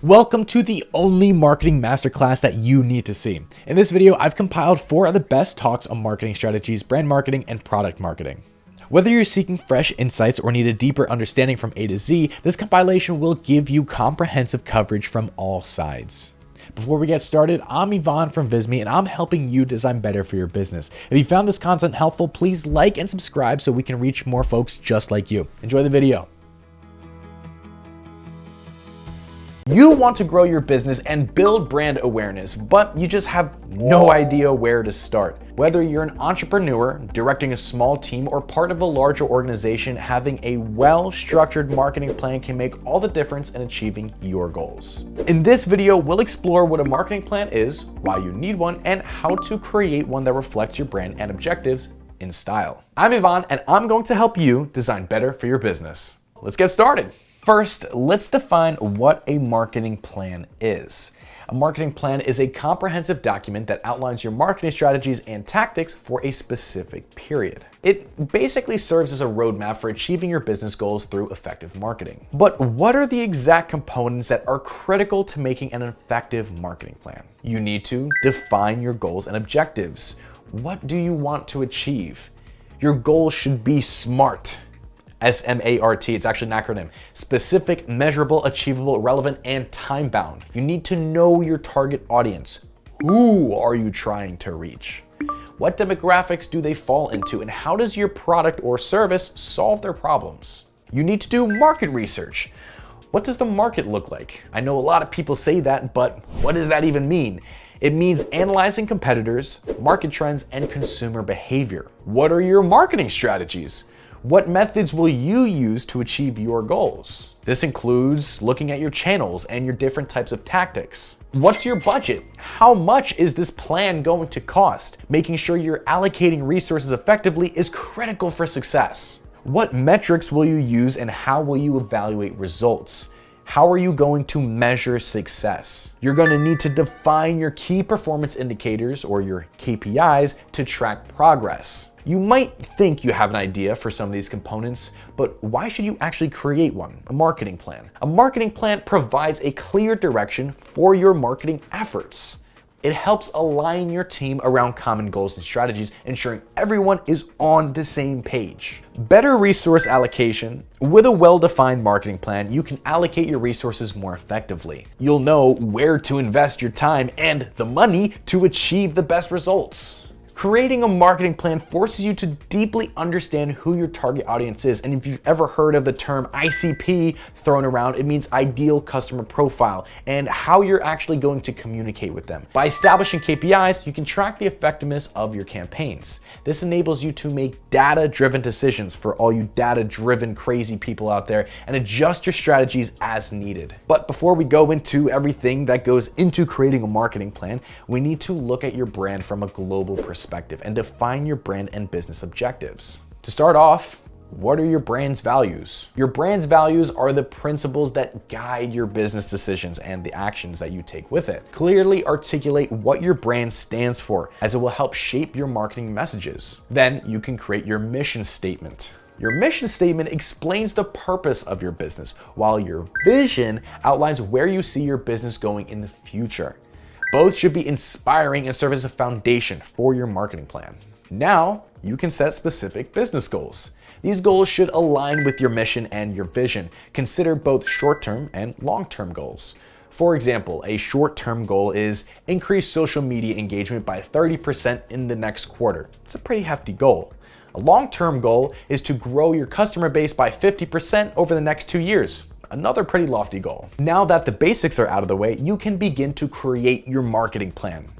Welcome to the only marketing masterclass that you need to see. In this video, I've compiled 4 of the best talks on marketing strategies, brand marketing, and product marketing. Whether you're seeking fresh insights or need a deeper understanding from A to Z, this compilation will give you comprehensive coverage from all sides. Before we get started, I'm Ivan from Visme, and I'm helping you design better for your business. If you found this content helpful, please like and subscribe so we can reach more folks just like you. Enjoy the video. You want to grow your business and build brand awareness, but you just have no idea where to start. Whether you're an entrepreneur, directing a small team, or part of a larger organization, having a well-structured marketing plan can make all the difference in achieving your goals. In this video, we'll explore what a marketing plan is, why you need one, and how to create one that reflects your brand and objectives in style. I'm Ivan, and I'm going to help you design better for your business. Let's get started. First, let's define what a marketing plan is. A marketing plan is a comprehensive document that outlines your marketing strategies and tactics for a specific period. It basically serves as a roadmap for achieving your business goals through effective marketing. But what are the exact components that are critical to making an effective marketing plan? You need to define your goals and objectives. What do you want to achieve? Your goals should be SMART. SMART, it's actually an acronym. Specific, measurable, achievable, relevant, and time-bound. You need to know your target audience. Who are you trying to reach? What demographics do they fall into, and how does your product or service solve their problems? You need to do market research. What does the market look like? I know a lot of people say that, but what does that even mean? It means analyzing competitors, market trends, and consumer behavior. What are your marketing strategies? What methods will you use to achieve your goals? This includes looking at your channels and your different types of tactics. What's your budget? How much is this plan going to cost? Making sure you're allocating resources effectively is critical for success. What metrics will you use and how will you evaluate results? How are you going to measure success? You're going to need to define your key performance indicators, or your KPIs, to track progress. You might think you have an idea for some of these components, but why should you actually create one? A marketing plan. A marketing plan provides a clear direction for your marketing efforts. It helps align your team around common goals and strategies, ensuring everyone is on the same page. Better resource allocation. With a well-defined marketing plan, you can allocate your resources more effectively. You'll know where to invest your time and the money to achieve the best results. Creating a marketing plan forces you to deeply understand who your target audience is. And if you've ever heard of the term ICP thrown around, it means ideal customer profile, and how you're actually going to communicate with them. By establishing KPIs, you can track the effectiveness of your campaigns. This enables you to make data-driven decisions for all you data-driven crazy people out there, and adjust your strategies as needed. But before we go into everything that goes into creating a marketing plan, we need to look at your brand from a global perspective and define your brand and business objectives. To start off, what are your brand's values? Your brand's values are the principles that guide your business decisions and the actions that you take with it. Clearly articulate what your brand stands for, as it will help shape your marketing messages. Then you can create your mission statement. Your mission statement explains the purpose of your business, while your vision outlines where you see your business going in the future. Both should be inspiring and serve as a foundation for your marketing plan. Now, you can set specific business goals. These goals should align with your mission and your vision. Consider both short-term and long-term goals. For example, a short-term goal is increase social media engagement by 30% in the next quarter. It's a pretty hefty goal. A long-term goal is to grow your customer base by 50% over the next 2 years. Another pretty lofty goal. Now that the basics are out of the way, you can begin to create your marketing plan,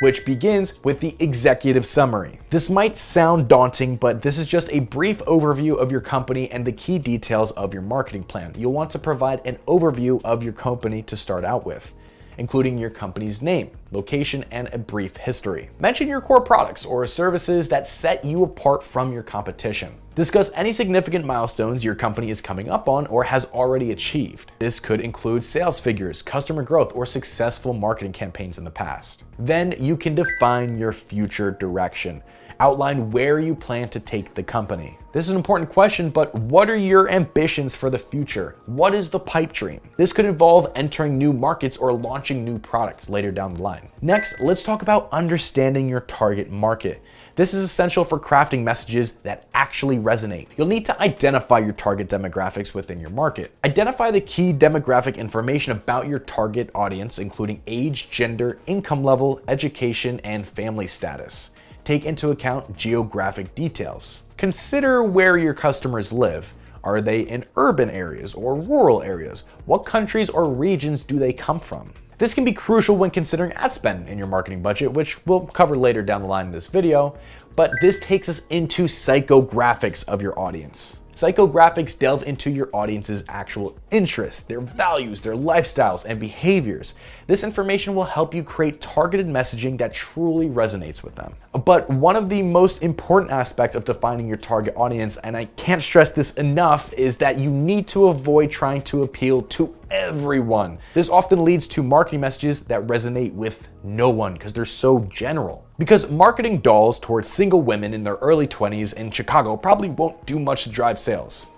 which begins with the executive summary. This might sound daunting, but this is just a brief overview of your company and the key details of your marketing plan. You'll want to provide an overview of your company to start out with, including your company's name, location, and a brief history. Mention your core products or services that set you apart from your competition. Discuss any significant milestones your company is coming up on or has already achieved. This could include sales figures, customer growth, or successful marketing campaigns in the past. Then you can define your future direction. Outline where you plan to take the company. This is an important question, but what are your ambitions for the future? What is the pipe dream? This could involve entering new markets or launching new products later down the line. Next, let's talk about understanding your target market. This is essential for crafting messages that actually resonate. You'll need to identify your target demographics within your market. Identify the key demographic information about your target audience, including age, gender, income level, education, and family status. Take into account geographic details. Consider where your customers live. Are they in urban areas or rural areas? What countries or regions do they come from? This can be crucial when considering ad spend in your marketing budget, which we'll cover later down the line in this video, but this takes us into psychographics of your audience. Psychographics delve into your audience's actual interests, their values, their lifestyles, and behaviors. This information will help you create targeted messaging that truly resonates with them. But one of the most important aspects of defining your target audience, and I can't stress this enough, is that you need to avoid trying to appeal to everyone. This often leads to marketing messages that resonate with no one because they're so general. Because marketing dolls towards single women in their early 20s in Chicago probably won't do much to drive sales,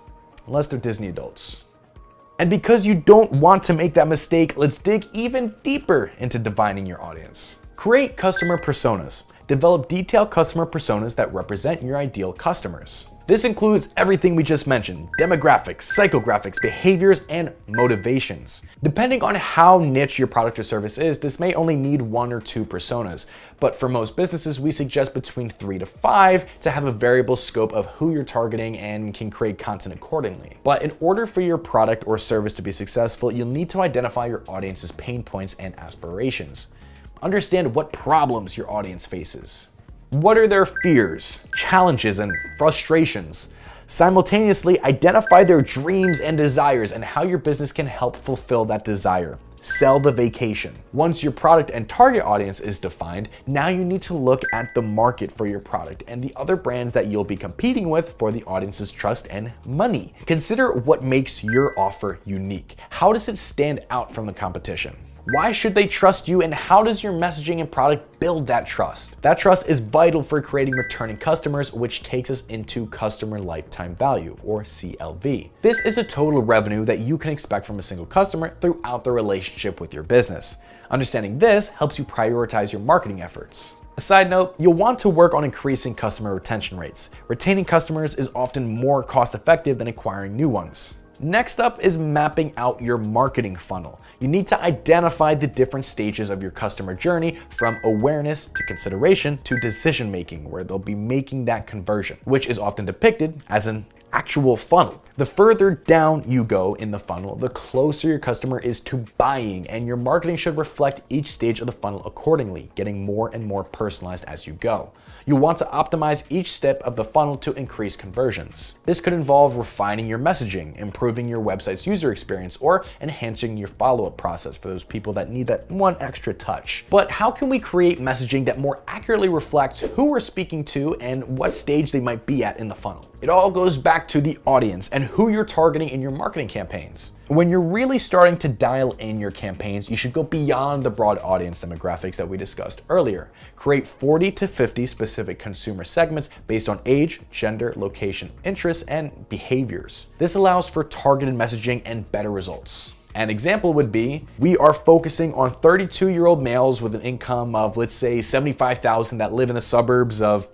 unless they're Disney adults. And because you don't want to make that mistake, let's dig even deeper into defining your audience. Create customer personas. Develop detailed customer personas that represent your ideal customers. This includes everything we just mentioned: demographics, psychographics, behaviors, and motivations. Depending on how niche your product or service is, this may only need 1 or 2 personas, but for most businesses, we suggest between 3 to 5 to have a variable scope of who you're targeting and can create content accordingly. But in order for your product or service to be successful, you'll need to identify your audience's pain points and aspirations. Understand what problems your audience faces. What are their fears, challenges, and frustrations? Simultaneously, identify their dreams and desires and how your business can help fulfill that desire. Sell the vacation. Once your product and target audience is defined, now you need to look at the market for your product and the other brands that you'll be competing with for the audience's trust and money. Consider what makes your offer unique. How does it stand out from the competition? Why should they trust you, and how does your messaging and product build that trust? That trust is vital for creating returning customers, which takes us into customer lifetime value, or CLV. This is the total revenue that you can expect from a single customer throughout the relationship with your business. Understanding this helps you prioritize your marketing efforts. A side note, you'll want to work on increasing customer retention rates. Retaining customers is often more cost-effective than acquiring new ones. Next up is mapping out your marketing funnel. You need to identify the different stages of your customer journey, from awareness to consideration to decision making, where they'll be making that conversion, which is often depicted as an actual funnel. The further down you go in the funnel, the closer your customer is to buying, and your marketing should reflect each stage of the funnel accordingly, getting more and more personalized as you go. You'll want to optimize each step of the funnel to increase conversions. This could involve refining your messaging, improving your website's user experience, or enhancing your follow-up process for those people that need that one extra touch. But how can we create messaging that more accurately reflects who we're speaking to and what stage they might be at in the funnel? It all goes back to the audience and who you're targeting in your marketing campaigns. When you're really starting to dial in your campaigns, you should go beyond the broad audience demographics that we discussed earlier. Create 40 to 50 specific consumer segments based on age, gender, location, interests, and behaviors. This allows for targeted messaging and better results. An example would be, we are focusing on 32-year-old males with an income of, let's say, $75,000 that live in the suburbs of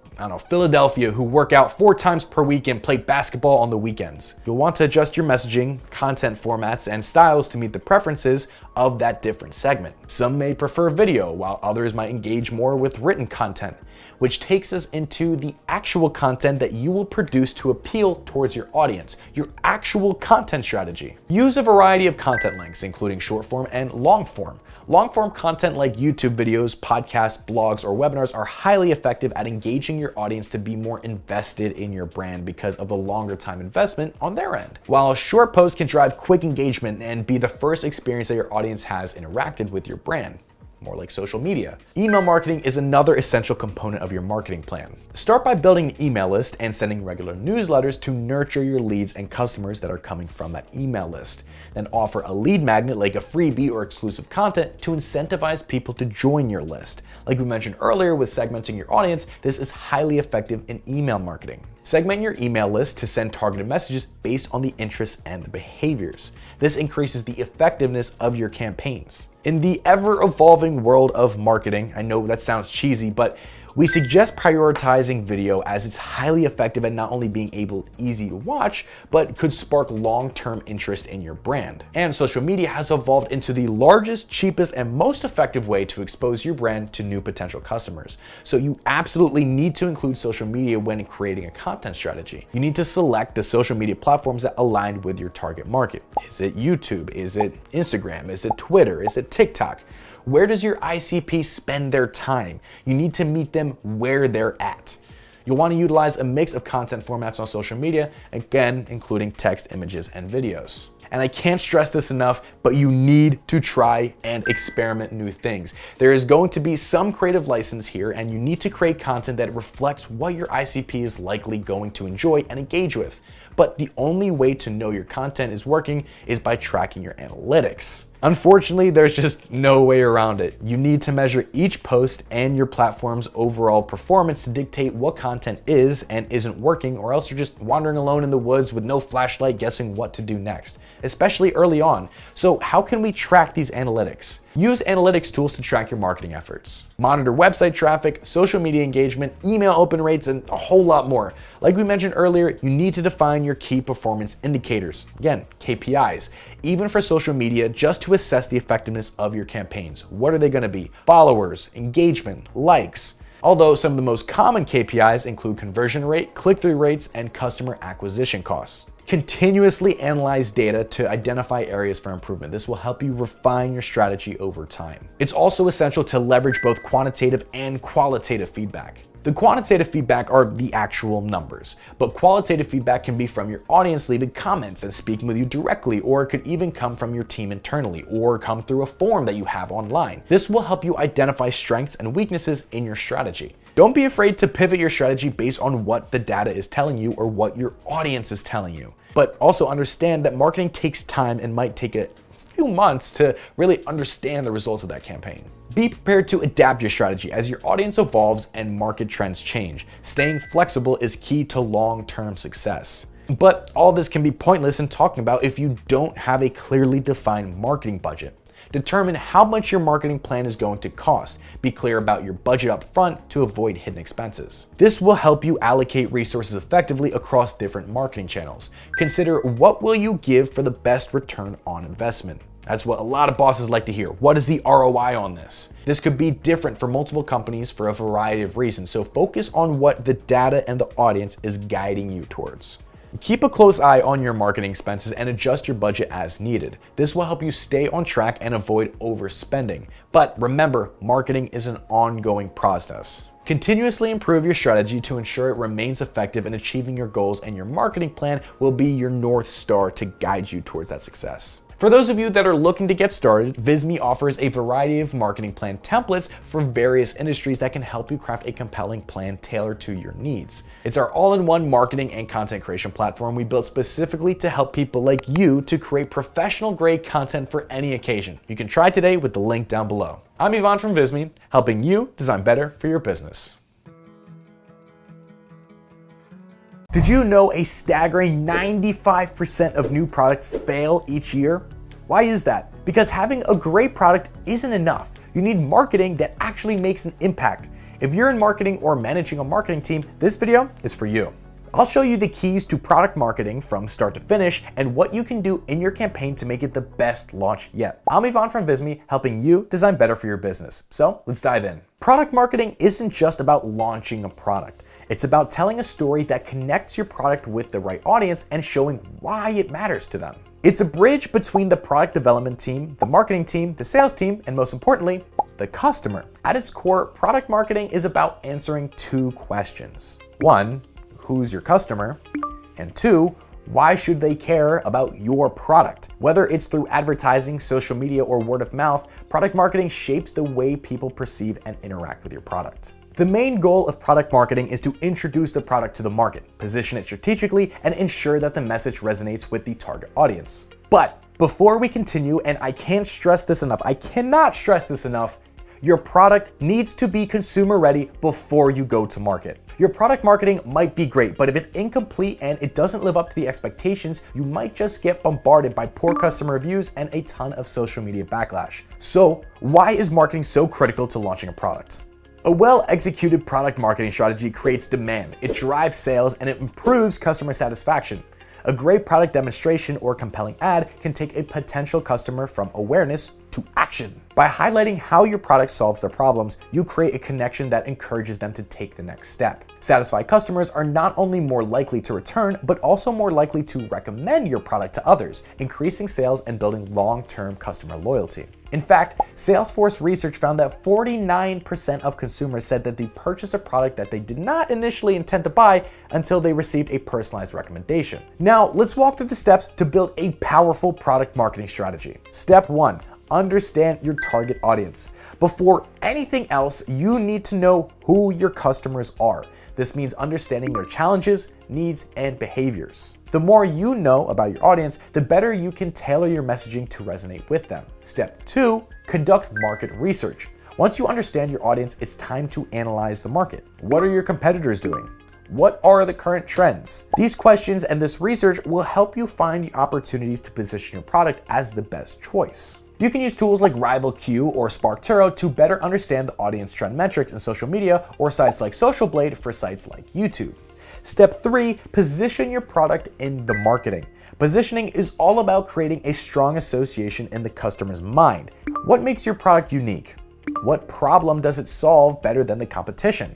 Philadelphia, who work out 4 times per week and play basketball on the weekends. You'll want to adjust your messaging, content formats, and styles to meet the preferences of that different segment. Some may prefer video, while others might engage more with written content, which takes us into the actual content that you will produce to appeal towards your audience, your actual content strategy. Use a variety of content lengths, including short form and long form. Long-form content like YouTube videos, podcasts, blogs, or webinars are highly effective at engaging your audience to be more invested in your brand because of the longer time investment on their end. While short posts can drive quick engagement and be the first experience that your audience has interacted with your brand, more like social media. Email marketing is another essential component of your marketing plan. Start by building an email list and sending regular newsletters to nurture your leads and customers that are coming from that email list. Then offer a lead magnet like a freebie or exclusive content to incentivize people to join your list. Like we mentioned earlier with segmenting your audience, this is highly effective in email marketing. Segment your email list to send targeted messages based on the interests and the behaviors. This increases the effectiveness of your campaigns. In the ever-evolving world of marketing, I know that sounds cheesy, but we suggest prioritizing video as it's highly effective at not only being easy to watch, but could spark long-term interest in your brand. And social media has evolved into the largest, cheapest, and most effective way to expose your brand to new potential customers. So you absolutely need to include social media when creating a content strategy. You need to select the social media platforms that align with your target market. Is it YouTube? Is it Instagram? Is it Twitter? Is it TikTok? Where does your ICP spend their time? You need to meet them where they're at. You'll want to utilize a mix of content formats on social media, again, including text, images, and videos. And I can't stress this enough, but you need to try and experiment new things. There is going to be some creative license here, and you need to create content that reflects what your ICP is likely going to enjoy and engage with. But the only way to know your content is working is by tracking your analytics. Unfortunately, there's just no way around it. You need to measure each post and your platform's overall performance to dictate what content is and isn't working, or else you're just wandering alone in the woods with no flashlight guessing what to do next, especially early on. So how can we track these analytics? Use analytics tools to track your marketing efforts. Monitor website traffic, social media engagement, email open rates, and a whole lot more. Like we mentioned earlier, you need to define your key performance indicators, again, KPIs, even for social media, just to assess the effectiveness of your campaigns. What are they going to be? Followers, engagement, likes. Although some of the most common KPIs include conversion rate, click-through rates, and customer acquisition costs. Continuously analyze data to identify areas for improvement. This will help you refine your strategy over time. It's also essential to leverage both quantitative and qualitative feedback. The quantitative feedback are the actual numbers, but qualitative feedback can be from your audience leaving comments and speaking with you directly, or it could even come from your team internally, or come through a form that you have online. This will help you identify strengths and weaknesses in your strategy. Don't be afraid to pivot your strategy based on what the data is telling you or what your audience is telling you. But also understand that marketing takes time and might take a few months to really understand the results of that campaign. Be prepared to adapt your strategy as your audience evolves and market trends change. Staying flexible is key to long-term success. But all this can be pointless in talking about if you don't have a clearly defined marketing budget. Determine how much your marketing plan is going to cost. Be clear about your budget up front to avoid hidden expenses. This will help you allocate resources effectively across different marketing channels. Consider what will you give for the best return on investment. That's what a lot of bosses like to hear. What is the ROI on this? This could be different for multiple companies for a variety of reasons, so focus on what the data and the audience is guiding you towards. Keep a close eye on your marketing expenses and adjust your budget as needed. This will help you stay on track and avoid overspending. But remember, marketing is an ongoing process. Continuously improve your strategy to ensure it remains effective in achieving your goals, and your marketing plan will be your North Star to guide you towards that success. For those of you that are looking to get started, Visme offers a variety of marketing plan templates for various industries that can help you craft a compelling plan tailored to your needs. It's our all-in-one marketing and content creation platform we built specifically to help people like you to create professional-grade content for any occasion. You can try today with the link down below. I'm Ivan from Visme, helping you design better for your business. Did you know a staggering 95% of new products fail each year? Why is that? Because having a great product isn't enough. You need marketing that actually makes an impact. If you're in marketing or managing a marketing team, this video is for you. I'll show you the keys to product marketing from start to finish and what you can do in your campaign to make it the best launch yet. I'm Ivan from Visme, helping you design better for your business. So let's dive in. Product marketing isn't just about launching a product. It's about telling a story that connects your product with the right audience and showing why it matters to them. It's a bridge between the product development team, the marketing team, the sales team, and most importantly, the customer. At its core, product marketing is about answering two questions. One, who's your customer? And two, why should they care about your product? Whether it's through advertising, social media, or word of mouth, product marketing shapes the way people perceive and interact with your product. The main goal of product marketing is to introduce the product to the market, position it strategically, and ensure that the message resonates with the target audience. But before we continue, and I can't stress this enough, I cannot stress this enough, your product needs to be consumer ready before you go to market. Your product marketing might be great, but if it's incomplete and it doesn't live up to the expectations, you might just get bombarded by poor customer reviews and a ton of social media backlash. So, why is marketing so critical to launching a product? A well-executed product marketing strategy creates demand, it drives sales, and it improves customer satisfaction. A great product demonstration or compelling ad can take a potential customer from awareness to action. By highlighting how your product solves their problems, you create a connection that encourages them to take the next step. Satisfied customers are not only more likely to return, but also more likely to recommend your product to others, increasing sales and building long-term customer loyalty. In fact, Salesforce research found that 49% of consumers said that they purchased a product that they did not initially intend to buy until they received a personalized recommendation. Now, let's walk through the steps to build a powerful product marketing strategy. Step 1. Understand your target audience. Before anything else, you need to know who your customers are. This means understanding their challenges, needs, and behaviors. The more you know about your audience, the better you can tailor your messaging to resonate with them. Step 2, conduct market research. Once you understand your audience, it's time to analyze the market. What are your competitors doing? What are the current trends? These questions and this research will help you find opportunities to position your product as the best choice. You can use tools like RivalQ or SparkTuro to better understand the audience trend metrics in social media, or sites like Social Blade for sites like YouTube. Step 3, position your product in the marketing. Positioning is all about creating a strong association in the customer's mind. What makes your product unique? What problem does it solve better than the competition?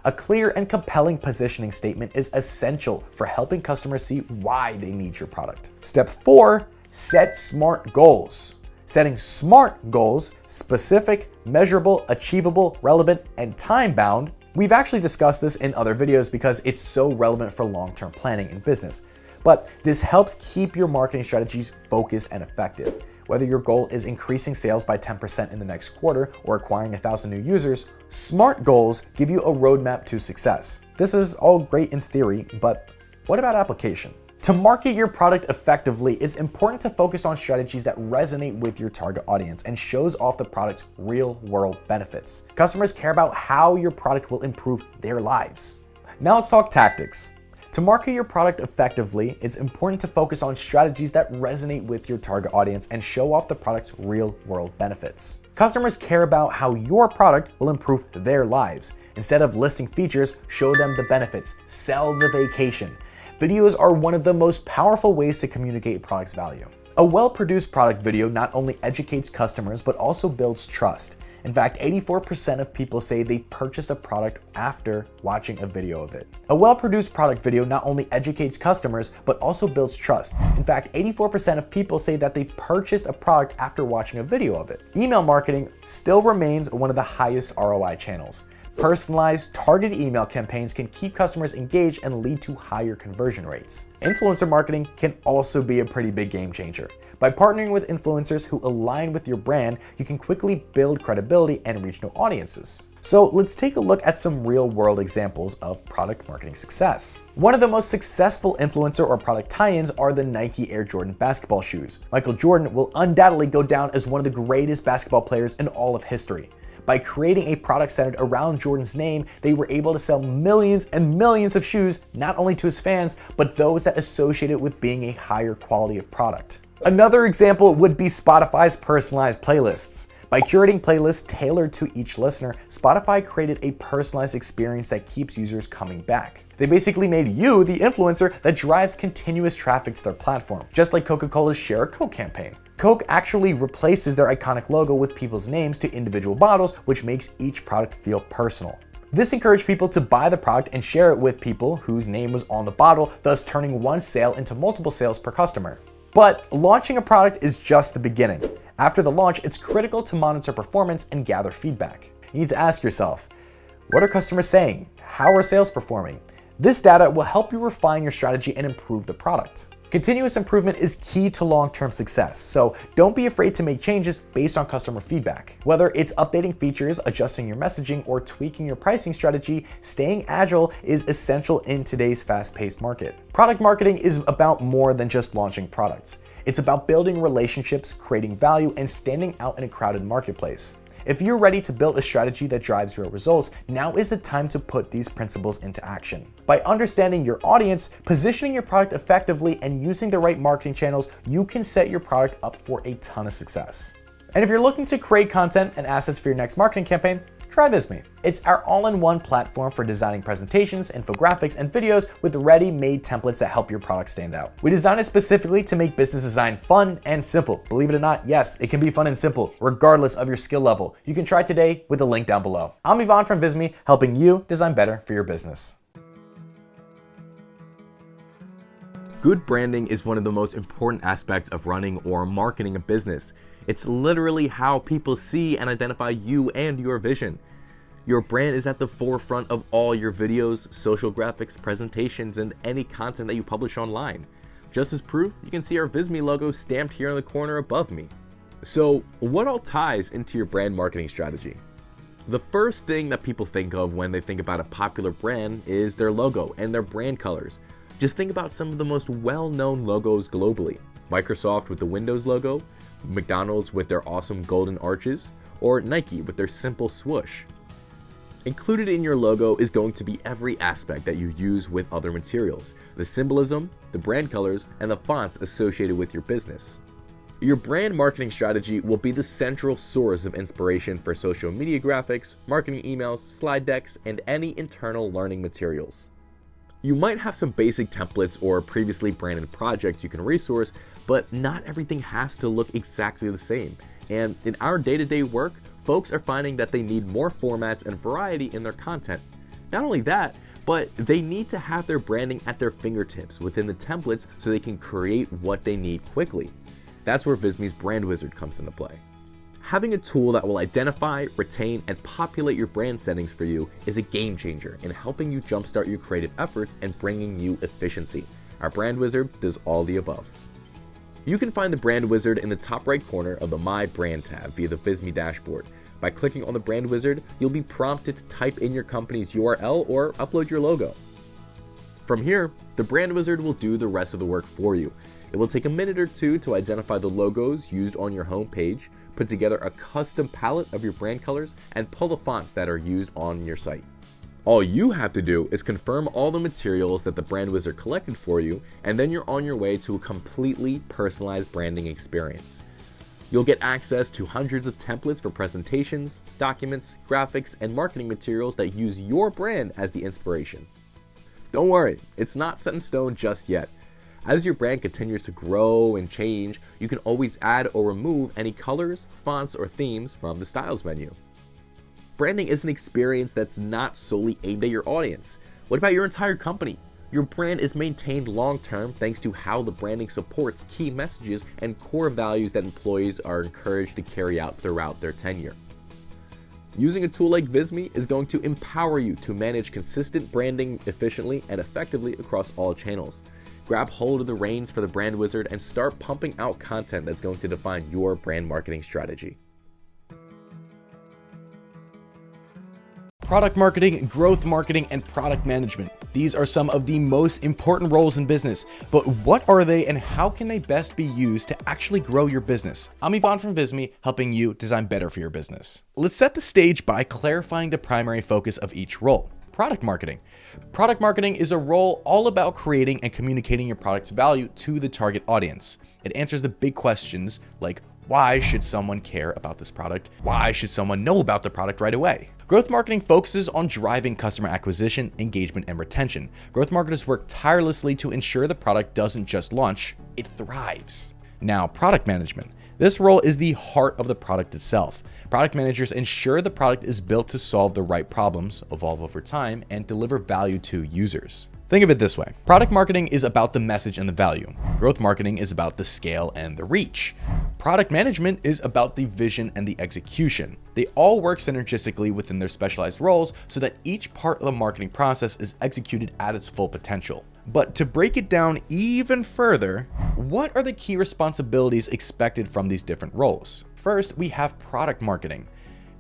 A clear and compelling positioning statement is essential for helping customers see why they need your product. Step 4, set SMART goals. Setting SMART goals, specific, measurable, achievable, relevant, and time-bound. We've actually discussed this in other videos because it's so relevant for long-term planning in business. But this helps keep your marketing strategies focused and effective. Whether your goal is increasing sales by 10% in the next quarter or acquiring 1,000 new users, SMART goals give you a roadmap to success. This is all great in theory, but what about application? To market your product effectively, it's important to focus on strategies that resonate with your target audience and shows off the product's real-world benefits. Customers care about how your product will improve their lives. Now let's talk tactics. To market your product effectively, it's important to focus on strategies that resonate with your target audience and show off the product's real-world benefits. Customers care about how your product will improve their lives. Instead of listing features, show them the benefits. Sell the vacation. Videos are one of the most powerful ways to communicate a product's value. A well-produced product video not only educates customers, but also builds trust. In fact, 84% of people say they purchased a product after watching a video of it. A well-produced product video not only educates customers, but also builds trust. In fact, 84% of people say that they purchased a product after watching a video of it. Email marketing still remains one of the highest ROI channels. Personalized, targeted email campaigns can keep customers engaged and lead to higher conversion rates. Influencer marketing can also be a pretty big game changer. By partnering with influencers who align with your brand, you can quickly build credibility and reach new audiences. So let's take a look at some real-world examples of product marketing success. One of the most successful influencer or product tie-ins are the Nike Air Jordan basketball shoes. Michael Jordan will undoubtedly go down as one of the greatest basketball players in all of history. By creating a product centered around Jordan's name, they were able to sell millions and millions of shoes, not only to his fans, but those that associated with being a higher quality of product. Another example would be Spotify's personalized playlists. By curating playlists tailored to each listener, Spotify created a personalized experience that keeps users coming back. They basically made you the influencer that drives continuous traffic to their platform, just like Coca-Cola's Share a Coke campaign. Coke actually replaces their iconic logo with people's names to individual bottles, which makes each product feel personal. This encouraged people to buy the product and share it with people whose name was on the bottle, thus turning one sale into multiple sales per customer. But launching a product is just the beginning. After the launch, it's critical to monitor performance and gather feedback. You need to ask yourself, what are customers saying? How are sales performing? This data will help you refine your strategy and improve the product. Continuous improvement is key to long-term success, so don't be afraid to make changes based on customer feedback. Whether it's updating features, adjusting your messaging, or tweaking your pricing strategy, staying agile is essential in today's fast-paced market. Product marketing is about more than just launching products. It's about building relationships, creating value, and standing out in a crowded marketplace. If you're ready to build a strategy that drives your results, now is the time to put these principles into action. By understanding your audience, positioning your product effectively, and using the right marketing channels, you can set your product up for a ton of success. And if you're looking to create content and assets for your next marketing campaign, try Visme. It's our all-in-one platform for designing presentations, infographics, and videos with ready-made templates that help your product stand out. We designed it specifically to make business design fun and simple. Believe it or not, yes, it can be fun and simple, regardless of your skill level. You can try today with the link down below. I'm Ivan from Visme, helping you design better for your business. Good branding is one of the most important aspects of running or marketing a business. It's literally how people see and identify you and your vision. Your brand is at the forefront of all your videos, social graphics, presentations, and any content that you publish online. Just as proof, you can see our Visme logo stamped here in the corner above me. So, what all ties into your brand marketing strategy? The first thing that people think of when they think about a popular brand is their logo and their brand colors. Just think about some of the most well-known logos globally. Microsoft with the Windows logo, McDonald's with their awesome golden arches, or Nike with their simple swoosh. Included in your logo is going to be every aspect that you use with other materials, the symbolism, the brand colors, and the fonts associated with your business. Your brand marketing strategy will be the central source of inspiration for social media graphics, marketing emails, slide decks, and any internal learning materials. You might have some basic templates or previously branded projects you can resource, but not everything has to look exactly the same. And in our day-to-day work, folks are finding that they need more formats and variety in their content. Not only that, but they need to have their branding at their fingertips within the templates so they can create what they need quickly. That's where Visme's Brand Wizard comes into play. Having a tool that will identify, retain, and populate your brand settings for you is a game changer in helping you jumpstart your creative efforts and bringing you efficiency. Our Brand Wizard does all the above. You can find the Brand Wizard in the top right corner of the My Brand tab via the Visme dashboard. By clicking on the Brand Wizard, you'll be prompted to type in your company's URL or upload your logo. From here, the Brand Wizard will do the rest of the work for you. It will take a minute or two to identify the logos used on your home page, put together a custom palette of your brand colors, and pull the fonts that are used on your site. All you have to do is confirm all the materials that the Brand Wizard collected for you, and then you're on your way to a completely personalized branding experience. You'll get access to hundreds of templates for presentations, documents, graphics, and marketing materials that use your brand as the inspiration. Don't worry, it's not set in stone just yet. As your brand continues to grow and change, you can always add or remove any colors, fonts, or themes from the Styles menu. Branding is an experience that's not solely aimed at your audience. What about your entire company? Your brand is maintained long-term thanks to how the branding supports key messages and core values that employees are encouraged to carry out throughout their tenure. Using a tool like Visme is going to empower you to manage consistent branding efficiently and effectively across all channels. Grab hold of the reins for the Brand Wizard and start pumping out content that's going to define your brand marketing strategy. Product marketing, growth marketing, and product management. These are some of the most important roles in business, but what are they and how can they best be used to actually grow your business? I'm Ivan from Visme, helping you design better for your business. Let's set the stage by clarifying the primary focus of each role. Product marketing. Product marketing is a role all about creating and communicating your product's value to the target audience. It answers the big questions like, why should someone care about this product? Why should someone know about the product right away? Growth marketing focuses on driving customer acquisition, engagement, and retention. Growth marketers work tirelessly to ensure the product doesn't just launch, it thrives. Now, product management. This role is the heart of the product itself. Product managers ensure the product is built to solve the right problems, evolve over time, and deliver value to users. Think of it this way. Product marketing is about the message and the value. Growth marketing is about the scale and the reach. Product management is about the vision and the execution. They all work synergistically within their specialized roles so that each part of the marketing process is executed at its full potential. But to break it down even further, what are the key responsibilities expected from these different roles? First, we have product marketing.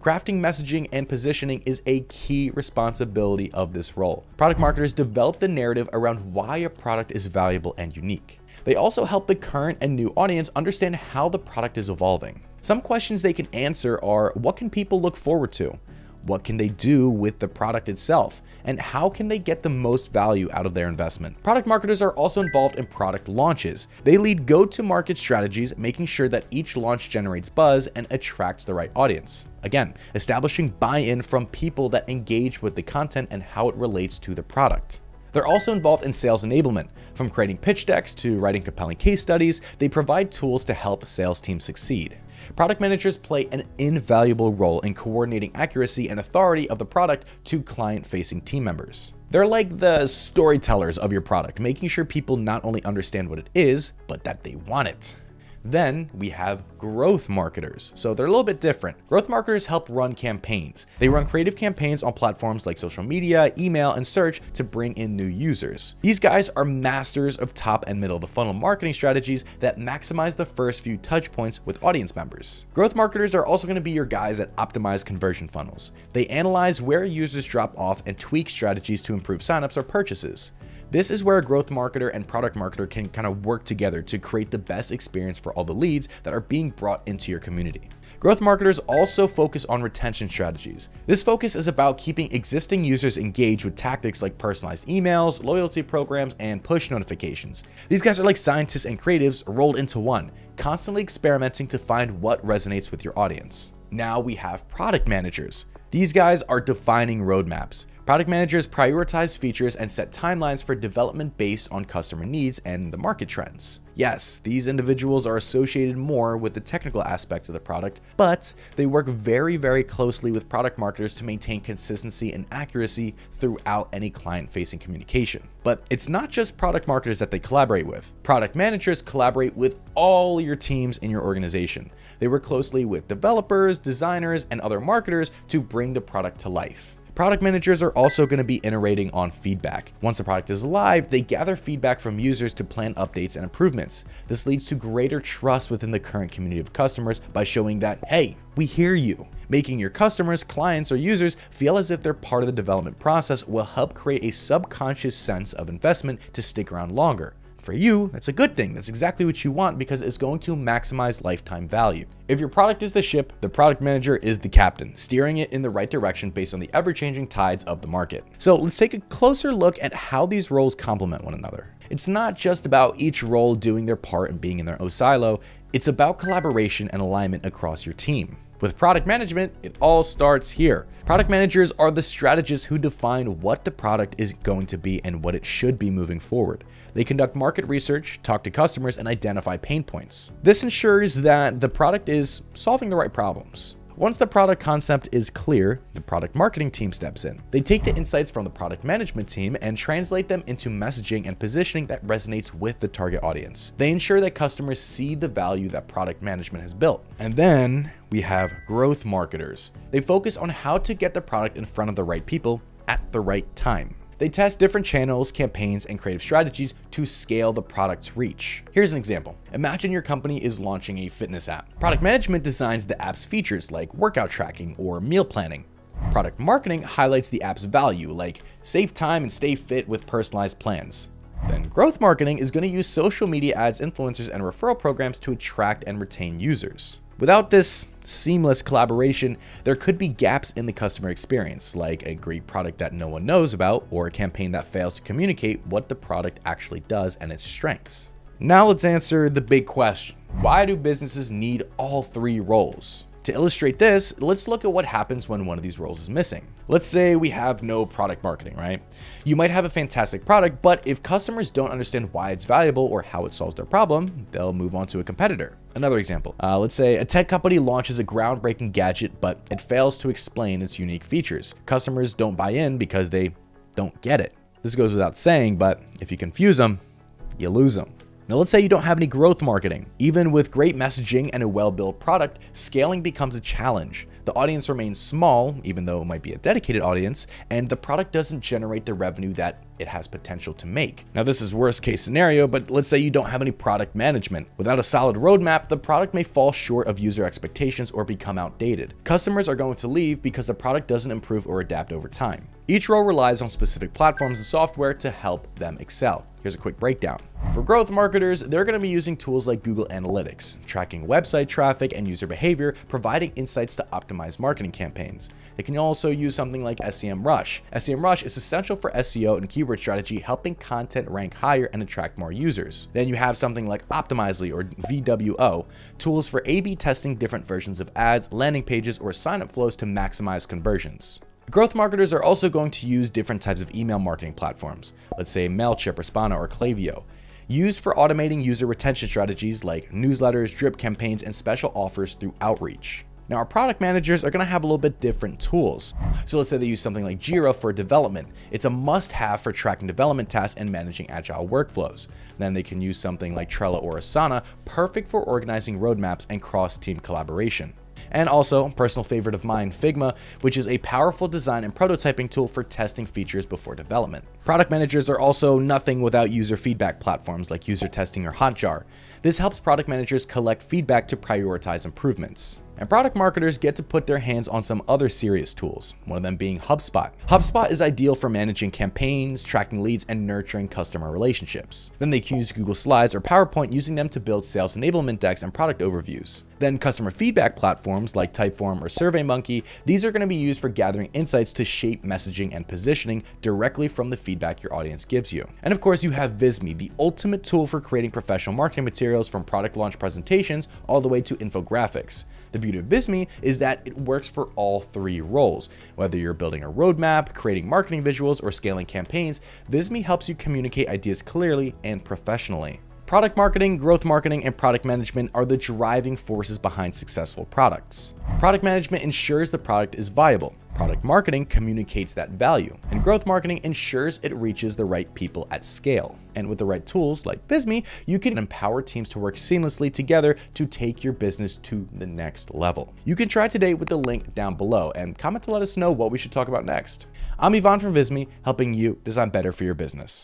Crafting messaging and positioning is a key responsibility of this role. Product marketers develop the narrative around why a product is valuable and unique. They also help the current and new audience understand how the product is evolving. Some questions they can answer are, what can people look forward to? What can they do with the product itself? And how can they get the most value out of their investment? Product marketers are also involved in product launches. They lead go-to-market strategies, making sure that each launch generates buzz and attracts the right audience. Again, establishing buy-in from people that engage with the content and how it relates to the product. They're also involved in sales enablement. From creating pitch decks to writing compelling case studies, they provide tools to help sales teams succeed. Product managers play an invaluable role in coordinating accuracy and authority of the product to client-facing team members. They're like the storytellers of your product, making sure people not only understand what it is, but that they want it. Then we have growth marketers. So they're a little bit different. Growth marketers help run campaigns. They run creative campaigns on platforms like social media, email, and search to bring in new users. These guys are masters of top and middle of the funnel marketing strategies that maximize the first few touch points with audience members. Growth marketers are also going to be your guys that optimize conversion funnels. They analyze where users drop off and tweak strategies to improve signups or purchases. This is where a growth marketer and product marketer can kind of work together to create the best experience for all the leads that are being brought into your community. Growth marketers also focus on retention strategies. This focus is about keeping existing users engaged with tactics like personalized emails, loyalty programs, and push notifications. These guys are like scientists and creatives rolled into one, constantly experimenting to find what resonates with your audience. Now we have product managers. These guys are defining roadmaps. Product managers prioritize features and set timelines for development based on customer needs and the market trends. Yes, these individuals are associated more with the technical aspects of the product, but they work very, very closely with product marketers to maintain consistency and accuracy throughout any client-facing communication. But it's not just product marketers that they collaborate with. Product managers collaborate with all your teams in your organization. They work closely with developers, designers, and other marketers to bring the product to life. Product managers are also going to be iterating on feedback. Once the product is live, they gather feedback from users to plan updates and improvements. This leads to greater trust within the current community of customers by showing that, hey, we hear you. Making your customers, clients, or users feel as if they're part of the development process will help create a subconscious sense of investment to stick around longer. For you, that's a good thing. That's exactly what you want because it's going to maximize lifetime value. If your product is the ship, the product manager is the captain, steering it in the right direction based on the ever-changing tides of the market. So let's take a closer look at how these roles complement one another. It's not just about each role doing their part and being in their own silo. It's about collaboration and alignment across your team. With product management, it all starts here. Product managers are the strategists who define what the product is going to be and what it should be moving forward. They conduct market research, talk to customers, and identify pain points. This ensures that the product is solving the right problems. Once the product concept is clear, the product marketing team steps in. They take the insights from the product management team and translate them into messaging and positioning that resonates with the target audience. They ensure that customers see the value that product management has built. And then we have growth marketers. They focus on how to get the product in front of the right people at the right time. They test different channels, campaigns, and creative strategies to scale the product's reach. Here's an example. Imagine your company is launching a fitness app. Product management designs the app's features like workout tracking or meal planning. Product marketing highlights the app's value like save time and stay fit with personalized plans. Then growth marketing is going to use social media ads, influencers, and referral programs to attract and retain users. Without this seamless collaboration, there could be gaps in the customer experience, like a great product that no one knows about, or a campaign that fails to communicate what the product actually does and its strengths. Now let's answer the big question. Why do businesses need all three roles? To illustrate this, let's look at what happens when one of these roles is missing. Let's say we have no product marketing, right? You might have a fantastic product, but if customers don't understand why it's valuable or how it solves their problem, they'll move on to a competitor. Another example, let's say a tech company launches a groundbreaking gadget, but it fails to explain its unique features. Customers don't buy in because they don't get it. This goes without saying, but if you confuse them, you lose them. Now let's say you don't have any growth marketing. Even with great messaging and a well-built product, scaling becomes a challenge. The audience remains small, even though it might be a dedicated audience, and the product doesn't generate the revenue that it has potential to make. Now, this is worst case scenario, but let's say you don't have any product management. Without a solid roadmap, the product may fall short of user expectations or become outdated. Customers are going to leave because the product doesn't improve or adapt over time. Each role relies on specific platforms and software to help them excel. Here's a quick breakdown. For growth marketers, they're going to be using tools like Google Analytics, tracking website traffic and user behavior, providing insights to optimize marketing campaigns. They can also use something like SEMrush. SEMrush is essential for SEO and keyword strategy, helping content rank higher and attract more users. Then you have something like Optimizely or VWO, tools for A/B testing different versions of ads, landing pages, or sign-up flows to maximize conversions. Growth marketers are also going to use different types of email marketing platforms, let's say MailChimp, Respana, or Klaviyo, used for automating user retention strategies like newsletters, drip campaigns, and special offers through outreach. Now, our product managers are going to have a little bit different tools. So let's say they use something like Jira for development. It's a must-have for tracking development tasks and managing agile workflows. Then they can use something like Trello or Asana, perfect for organizing roadmaps and cross-team collaboration. And also, personal favorite of mine, Figma, which is a powerful design and prototyping tool for testing features before development. Product managers are also nothing without user feedback platforms like User Testing or Hotjar. This helps product managers collect feedback to prioritize improvements. And product marketers get to put their hands on some other serious tools, one of them being HubSpot. HubSpot is ideal for managing campaigns, tracking leads, and nurturing customer relationships. Then they can use Google Slides or PowerPoint, using them to build sales enablement decks and product overviews. Then customer feedback platforms like Typeform or SurveyMonkey, these are going to be used for gathering insights to shape messaging and positioning directly from the feedback your audience gives you. And of course, you have Visme, the ultimate tool for creating professional marketing materials, from product launch presentations all the way to infographics. The beauty of Visme is that it works for all three roles. Whether you're building a roadmap, creating marketing visuals, or scaling campaigns, Visme helps you communicate ideas clearly and professionally. Product marketing, growth marketing, and product management are the driving forces behind successful products. Product management ensures the product is viable. Product marketing communicates that value, and growth marketing ensures it reaches the right people at scale. And with the right tools like Visme, you can empower teams to work seamlessly together to take your business to the next level. You can try today with the link down below and comment to let us know what we should talk about next. I'm Ivan from Visme, helping you design better for your business.